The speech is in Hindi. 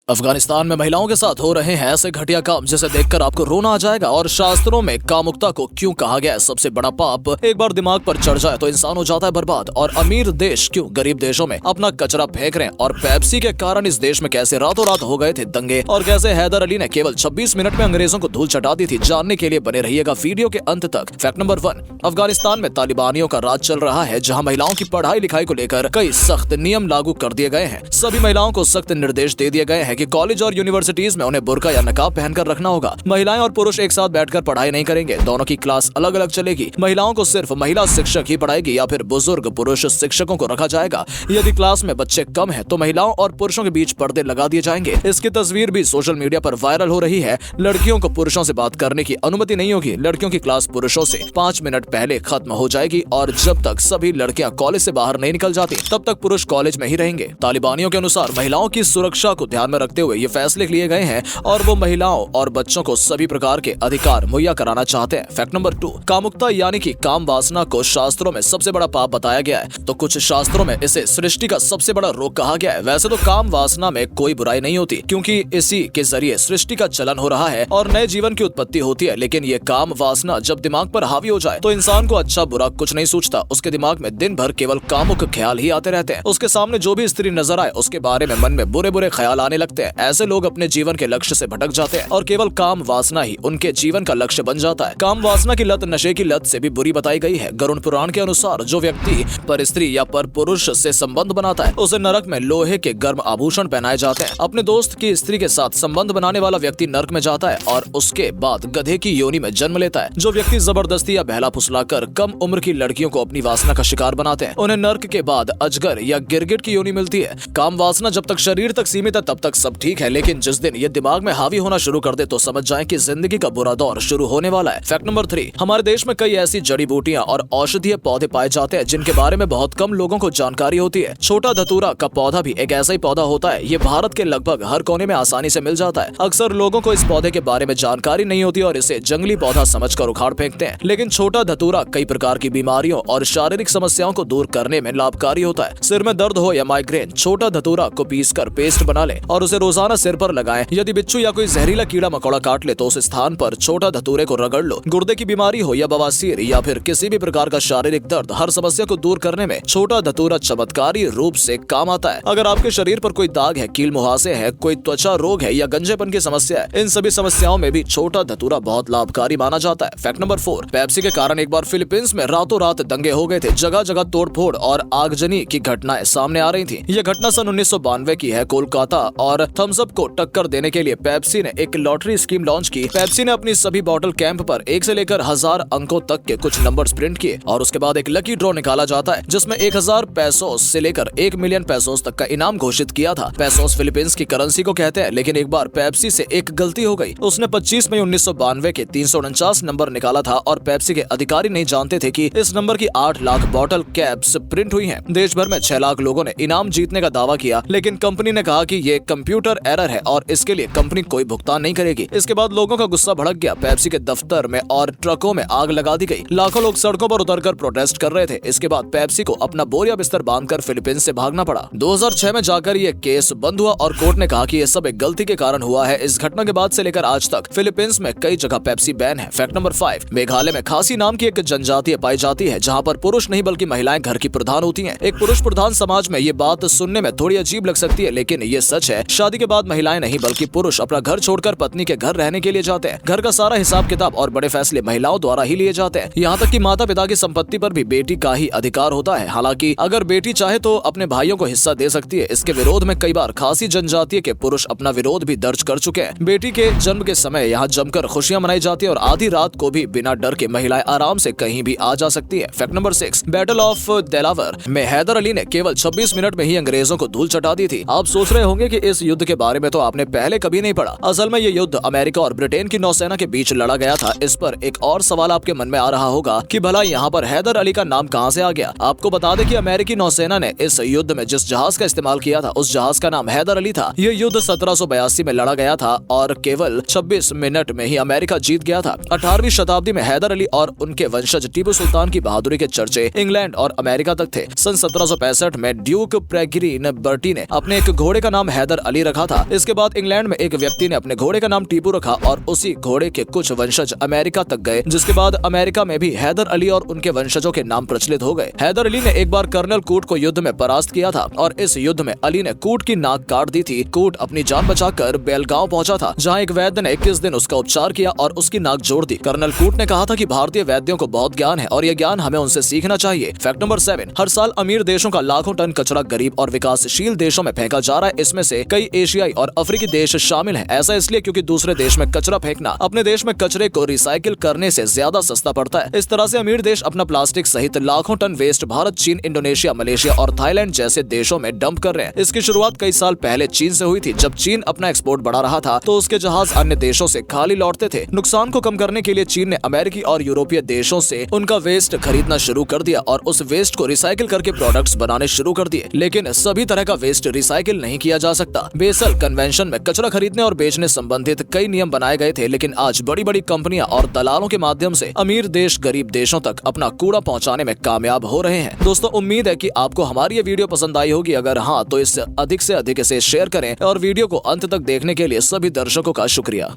अफगानिस्तान में महिलाओं के साथ हो रहे हैं ऐसे घटिया काम जिसे देखकर आपको रोना आ जाएगा। और शास्त्रों में कामुकता को क्यों कहा गया है सबसे बड़ा पाप, एक बार दिमाग पर चढ़ जाए तो इंसान हो जाता है बर्बाद। और अमीर देश क्यों गरीब देशों में अपना कचरा फेंक रहे हैं, और पेप्सी के कारण इस देश में कैसे रातों रात हो गए थे दंगे, और कैसे हैदर अली ने केवल 26 मिनट में अंग्रेजों को धूल चटा दी थी। जानने के लिए बने रहिएगा वीडियो के अंत तक। फैक्ट नंबर 1, अफगानिस्तान में तालिबानियों का राज चल रहा है, जहाँ महिलाओं की पढ़ाई लिखाई को लेकर कई सख्त नियम लागू कर दिए गए हैं। सभी महिलाओं को सख्त निर्देश दे दिए गए हैं कि कॉलेज और यूनिवर्सिटीज में उन्हें बुर्का या नकाब पहनकर रखना होगा। महिलाएं और पुरुष एक साथ बैठकर पढ़ाई नहीं करेंगे, दोनों की क्लास अलग अलग चलेगी। महिलाओं को सिर्फ महिला शिक्षक ही पढ़ाएगी या फिर बुजुर्ग पुरुष शिक्षकों को रखा जाएगा। यदि क्लास में बच्चे कम हैं तो महिलाओं और पुरुषों के बीच पर्दे लगा दिए जाएंगे। इसकी तस्वीर भी सोशल मीडिया पर वायरल हो रही है। लड़कियों को पुरुषों से बात करने की अनुमति नहीं होगी। लड़कियों की क्लास पुरुषों से 5 मिनट पहले खत्म हो जाएगी, और जब तक सभी लड़कियां कॉलेज से बाहर नहीं निकल जाती तब तक पुरुष कॉलेज में ही रहेंगे। तालिबानियों के अनुसार महिलाओं की सुरक्षा को ध्यान में रखते हुए ये फैसले लिए गए हैं, और वो महिलाओं और बच्चों को सभी प्रकार के अधिकार मुहैया कराना चाहते हैं। फैक्ट नंबर 2, कामुकता यानी कि काम वासना को शास्त्रों में सबसे बड़ा पाप बताया गया है। तो कुछ शास्त्रों में इसे सृष्टि का सबसे बड़ा रोग कहा गया है। वैसे तो काम वासना में कोई बुराई नहीं होती, क्योंकि इसी के जरिए सृष्टि का चलन हो रहा है और नए जीवन की उत्पत्ति होती है। लेकिन ये काम वासना जब दिमाग पर हावी हो जाए तो इंसान को अच्छा बुरा कुछ नहीं सोचता। उसके दिमाग में दिन भर केवल कामुक ख्याल ही आते रहते हैं। उसके सामने जो भी स्त्री नजर आए उसके बारे में मन में बुरे बुरे ख्याल आने लगते हैं। ऐसे लोग अपने जीवन के लक्ष्य से भटक जाते हैं और केवल काम वासना ही उनके जीवन का लक्ष्य बन जाता है। काम वासना की लत नशे की लत से भी बुरी बताई गई है। गरुड़ पुराण के अनुसार जो व्यक्ति पर स्त्री या पर पुरुष से संबंध बनाता है उसे नरक में लोहे के गर्म आभूषण पहनाए जाते हैं। अपने दोस्त की स्त्री के साथ संबंध बनाने वाला व्यक्ति नरक में जाता है और उसके बाद गधे की योनि में जन्म लेता है। जो व्यक्ति जबरदस्ती या बहला फुसलाकर कम उम्र की लड़कियों को अपनी वासना का शिकार बनाते हैं उन्हें नरक के बाद अजगर या गिरगिट की योनि मिलती है। काम वासना जब तक शरीर तक सीमित है तब तक सब ठीक है, लेकिन जिस दिन ये दिमाग में हावी होना शुरू कर दे तो समझ जाएं कि जिंदगी का बुरा दौर शुरू होने वाला है। फैक्ट नंबर 3, हमारे देश में कई ऐसी जड़ी बूटियां और औषधीय पौधे पाए जाते हैं जिनके बारे में बहुत कम लोगों को जानकारी होती है। छोटा धतूरा का पौधा भी एक ऐसा ही पौधा होता है। ये भारत के लगभग हर कोने में आसानी से मिल जाता है। अक्सर लोगों को इस पौधे के बारे में जानकारी नहीं होती और इसे जंगली पौधा समझकर उखाड़ फेंकते हैं। लेकिन छोटा धतूरा कई प्रकार की बीमारियों और शारीरिक समस्याओं को दूर करने में लाभकारी होता है। सिर में दर्द हो या माइग्रेन, छोटा धतूरा को पीसकर पेस्ट बना ले और उसे रोजाना सिर पर लगाएं। यदि बिच्छू या कोई जहरीला कीड़ा मकोड़ा काट ले तो उस स्थान पर छोटा धतूरे को रगड़ लो। गुर्दे की बीमारी हो या बवासीर या फिर किसी भी प्रकार का शारीरिक दर्द, हर समस्या को दूर करने में छोटा धतूरा चमत्कारी रूप से काम आता है। अगर आपके शरीर पर कोई दाग है, कील मुहासे है, कोई त्वचा रोग है या गंजेपन की समस्या है, इन सभी समस्याओं में भी छोटा धतूरा बहुत लाभकारी माना जाता है। फैक्ट नंबर 4, पेप्सी के कारण एक बार फिलीपींस में रातों रात दंगे हो गए थे। जगह जगह तोड़फोड़ और आगजनी की घटनाएं सामने आ रही थी। यह घटना सन 1992 की है। कोलकाता और थम्स अप को टक्कर देने के लिए पेप्सी ने एक लॉटरी स्कीम लॉन्च की। पेप्सी ने अपनी सभी बॉटल कैंप पर 1 से लेकर 1000 अंकों तक के कुछ नंबर प्रिंट किए और उसके बाद एक लकी ड्रॉ निकाला जाता है जिसमें 1000 पैसों से लेकर 1 मिलियन पैसों तक का इनाम घोषित किया था। पैसोस फिलीपींस की करेंसी को कहते हैं, लेकिन एक बार पेप्सी से एक गलती हो गई। उसने 25 मई 1992 के 349 नंबर निकाला था और पेप्सी के अधिकारी नहीं जानते थे कि इस नंबर की 8 लाख बॉटल कैप्स प्रिंट हुई हैं। देश भर में 6 लाख लोगों ने इनाम जीतने का दावा किया, लेकिन कंपनी ने कहा कि ये कंप्यूटर एरर है और इसके लिए कंपनी कोई भुगतान नहीं करेगी। इसके बाद लोगों का गुस्सा भड़क गया। पेप्सी के दफ्तर में और ट्रकों में आग लगा दी गई। लाखों लोग सड़कों पर उतरकर प्रोटेस्ट कर रहे थे। इसके बाद पेप्सी को अपना बोरिया बिस्तर बांधकर फिलीपींस से भागना पड़ा। 2006 में जाकर ये केस बंद हुआ और कोर्ट ने कहा कि ये सब एक गलती के कारण हुआ है। इस घटना के बाद से लेकर आज तक फिलीपींस में कई जगह पेप्सी बैन है। फैक्ट नंबर 5, मेघालय में खासी नाम की एक जनजाति पाई जाती है जहाँ पर पुरुष नहीं बल्कि महिलाएं घर की प्रधान होती हैं। एक पुरुष प्रधान समाज में ये बात सुनने में थोड़ी अजीब लग सकती है, लेकिन ये सच है। शादी के बाद महिलाएं नहीं बल्कि पुरुष अपना घर छोड़कर पत्नी के घर रहने के लिए जाते हैं। घर का सारा हिसाब किताब और बड़े फैसले महिलाओं द्वारा ही लिए जाते हैं। यहाँ तक कि माता पिता की संपत्ति पर भी बेटी का ही अधिकार होता है। हालांकि अगर बेटी चाहे तो अपने भाइयों को हिस्सा दे सकती है। इसके विरोध में कई बार खासी जनजाति के पुरुष अपना विरोध भी दर्ज कर चुके हैं। बेटी के जन्म के समय यहाँ जमकर खुशियां मनाई जाती है और आधी रात को भी बिना डर के महिलाएं आराम से कहीं भी आ जा सकती है। फैक्ट नंबर 6, बैटल ऑफ देलावर में हैदर अली ने केवल 26 मिनट में ही अंग्रेजों को धूल चटा दी थी। आप सोच रहे होंगे कि इस युद्ध के बारे में तो आपने पहले कभी नहीं पढ़ा। असल में ये युद्ध अमेरिका और ब्रिटेन की नौसेना के बीच लड़ा गया था। इस पर एक और सवाल आपके मन में आ रहा होगा कि भला यहाँ पर हैदर अली का नाम कहाँ से आ गया। आपको बता दें कि अमेरिकी नौसेना ने इस युद्ध में जिस जहाज का इस्तेमाल किया था उस जहाज का नाम हैदर अली था। ये युद्ध 1782 में लड़ा गया था और केवल 26 मिनट में ही अमेरिका जीत गया था। 18वीं शताब्दी में हैदर अली और उनके वंशज टीपू सुल्तान की बहादुरी के चर्चे इंग्लैंड और अमेरिका तक थे। सन 1765 में ड्यूक प्रेगरिन बर्टी ने अपने एक घोड़े का नाम हैदर खाली रखा था। इसके बाद इंग्लैंड में एक व्यक्ति ने अपने घोड़े का नाम टीपू रखा और उसी घोड़े के कुछ वंशज अमेरिका तक गए, जिसके बाद अमेरिका में भी हैदर अली और उनके वंशजों के नाम प्रचलित हो गए। हैदर अली ने एक बार कर्नल कूट को युद्ध में परास्त किया था और इस युद्ध में अली ने कूट की नाक काट दी थी। कूट अपनी जान बचाकर बेलगांव पहुंचा था, जहां एक वैद्य ने 21 दिन उसका उपचार किया और उसकी नाक जोड़ दी। कर्नल कूट ने कहा था कि भारतीय वैद्यों को बहुत ज्ञान है और यह ज्ञान हमें उनसे सीखना चाहिए। फैक्ट नंबर 7, हर साल अमीर देशों का लाखों टन कचरा गरीब और विकासशील देशों में फेंका जा रहा है। इसमें से कई एशियाई और अफ्रीकी देश शामिल हैं। ऐसा इसलिए क्योंकि दूसरे देश में कचरा फेंकना अपने देश में कचरे को रिसाइकिल करने से ज्यादा सस्ता पड़ता है। इस तरह से अमीर देश अपना प्लास्टिक सहित लाखों टन वेस्ट भारत, चीन, इंडोनेशिया, मलेशिया और थाईलैंड जैसे देशों में डंप कर रहे हैं। इसकी शुरुआत कई साल पहले चीन से हुई थी। जब चीन अपना एक्सपोर्ट बढ़ा रहा था तो उसके जहाज अन्य देशों से खाली लौटते थे। नुकसान को कम करने के लिए चीन ने अमेरिकी और यूरोपीय देशों से उनका वेस्ट खरीदना शुरू कर दिया और उस वेस्ट को रिसाइकिल करके प्रोडक्ट्स बनाने शुरू कर दिए। लेकिन सभी तरह का वेस्ट रिसाइकिल नहीं किया जा सकता। बेसल कन्वेंशन में कचरा खरीदने और बेचने संबंधित कई नियम बनाए गए थे, लेकिन आज बड़ी बड़ी कंपनियां और दलालों के माध्यम से अमीर देश गरीब देशों तक अपना कूड़ा पहुंचाने में कामयाब हो रहे हैं। दोस्तों, उम्मीद है कि आपको हमारी ये वीडियो पसंद आई होगी। अगर हाँ, तो इससे अधिक से अधिक इसे शेयर करें और वीडियो को अंत तक देखने के लिए सभी दर्शकों का शुक्रिया।